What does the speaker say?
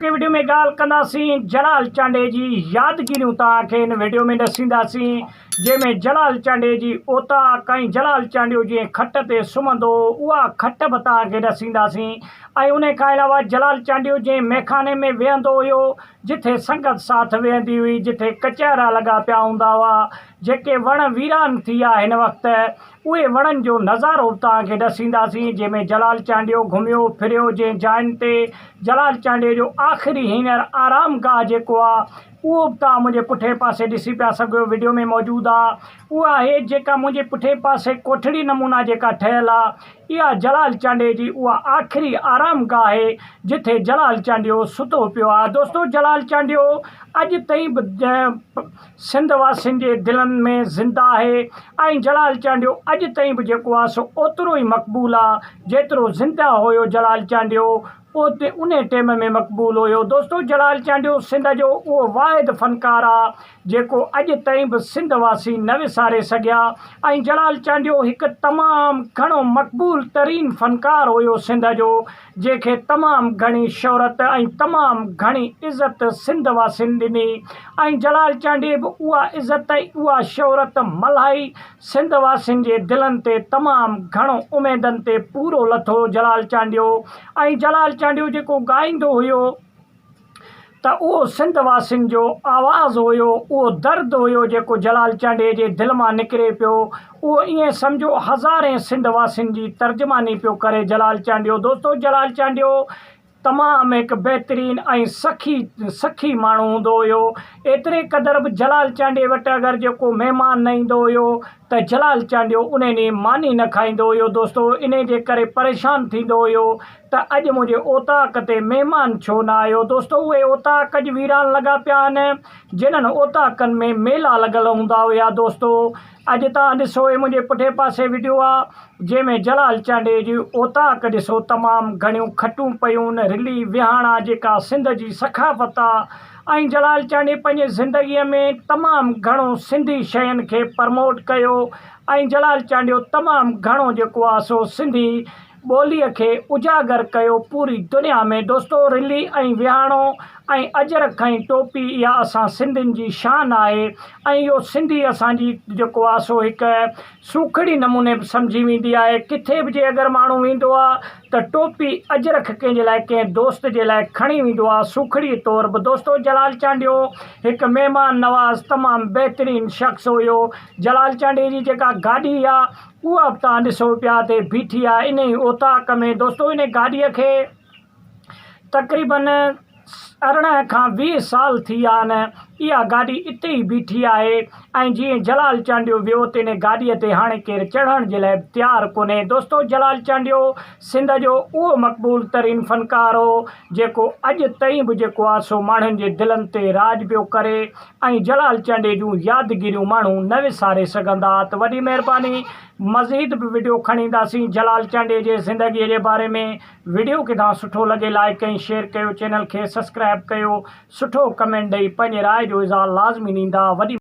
के वीडियो में गाल कंदासीं जलाल चांडे जी यादगिरियूं तव्हांखे इन वीडियो में ॾसींदासीं जंहिंमें जलाल चांडे जी ओता कई जलाल चांडियो जीअं खट ते सुम्हंदो उहा खट बि तव्हांखे ॾसींदासीं ऐं उन खां अलावा जलाल चांडियो जंहिं मैखाने में वेहंदो हुयो जिथे संगत साथ वेहंदी हुई जिथे कचहरा लॻा पिया हूंदा हुआ जेके वण वीरान थी विया हिन वक़्तु उहे वणनि जो नज़ारो तव्हांखे ॾसींदासीं जंहिंमें जलाल चांडियो घुमियो फिरियो जंहिं जायुनि ते जलाल चांडियो जो आख़िरी हींअर आरामगाह जेको आहे उहो बि तव्हां मुंहिंजे पुठे पासे ॾिसी पिया सघो वीडियो में मौजूदु आहे उहा आहे जेका मुंहिंजे पुठे पासे कोठड़ी नमूना जेका ठहियलु आहे इहा जलाल चांडे जी उहा आख़िरी आरामगाह आहे जिथे जलाल चांडियो सुतो पियो आहे दोस्तो जलाल चांडियो अॼु ताईं बि सिंध वासियुनि जे दिलनि में ज़िंदा आहे ऐं जलाल चांडियो अॼु ताईं बि जेको आहे सो ओतिरो ई मक़बूल आहे जेतिरो ज़िंदा हुयो जलाल चांडियो उते उन टाइम में मक़बूल हुयो दोस्तो जलाल चांडियो सिंध जो उहो वाहिद फ़नकार आहे जेको अॼु ताईं बि सिंध वासी न विसारे सघिया ऐं जलाल चांडियो हिकु तमामु घणो मक़बूल तरीन फ़नकार हुयो सिंध जो जंहिंखे तमामु घणी शोहरत ऐं तमामु घणी इज़त सिंध वासियुनि ॾिनी ऐं जलाल चांडियो बि उहा इज़त ऐं उहा शोहरत मल्हाई सिंध वासियुनि जे दिलनि ते तमामु घणो उमेदनि ते पूरो लथो जलाल चांडियो ऐं जलाल चांडियो जेको ॻाईंदो हुयो त उहो सिंध वासियुनि जो आवाज़ु हुयो उहो दर्द हुयो जेको जलाल चांडे जे दिलि मां निकिरे पियो उहो ईअं सम्झो हज़ारे सिंध वासियुनि जी तर्जुमानी पियो करे जलाल चांडियो दोस्तो जलाल चांडियो तमामु हिकु बहितरीनु ऐं सखी माण्हू हूंदो हुयो एतिरे क़दुरु बि जलाल चांडे वटि अगरि जेको महिमान न ईंदो हुयो त जलाल चांडियो उन ॾींहुं मानी न खाईंदो हुयो दोस्तो इन जे करे परेशान थींदो हुयो त अॼु मुंहिंजे ओताक ते महिमान छो न आयो दोस्तो उहे ओताक अॼु वीरान लॻा पिया आहिनि जिन्हनि ओताकनि में मेला लॻल हूंदा हुया दोस्तो अॼु तव्हां ॾिसो हे मुंहिंजे पुठे पासे वीडियो आहे जंहिंमें जलाल चांडे जी ओताक ॾिसो तमामु घणियूं खटूं पियूं रिली विहाणा जेका सिंध जी सखाफ़त आहे ऐं जलाल चांडे पंहिंजे ज़िंदगीअ में तमामु घणो सिंधी शयुनि खे प्रमोट कयो ऐं जलाल चांडियो तमामु घणो जेको आहे सो सिंधी ॿोलीअ खे उजागर कयो पूरी दुनिया में दोस्तो रिली ऐं विहाणो ऐं अजरक ऐं टोपी इहा असां सिंधियुनि जी शान आहे ऐं इहो सिंधी असांजी जेको आहे सो हिकु सूखड़ी नमूने बि सम्झी वेंदी आहे किथे बि जे अगरि माण्हू ईंदो आहे त टोपी अजरक कंहिंजे लाइ कंहिं दोस्त जे लाइ खणी वेंदो आहे सूखड़ी तौरु बि दोस्तो जलाल चांडियो हिकु महिमान नवाज़ तमामु बहितरीनु शख़्स हुयो जलाल चांडे जी जेका गाॾी आहे उहा बि तव्हां ॾिसो पिया ते बीठी आहे इन ई ओताक में दोस्तो इन गाॾीअ खे तक़रीबन 18 खां 20 साल थी विया आहिनि इहा गाॾी इते ई बीठी आहे ऐं जीअं जलाल चांडियो वियो त इन गाॾीअ ते हाणे केरु चढ़ण जे लाइ तयारु कोन्हे दोस्तो जलाल चांडियो सिंध जो उहो मक़बूल तरीन फ़नकार हो जेको अॼु ताईं बि जेको आहे सो माण्हुनि जे दिलनि ते राज पियो करे ऐं जलाल चांडे जूं यादगिरियूं माण्हू न विसारे सघंदा त वॾी महिरबानी मज़ीद बि वीडियो खणी ईंदासीं जलाल चांडे जे ज़िंदगीअ जे बारे में वीडियो खे तव्हां सुठो लॻे लाइक ऐं शेयर कयो चैनल खे सब्सक्राइब कयो सुठो कमेंट ॾेई पंहिंजे राय जो इज़हार लाज़मी ॾींदा वॾी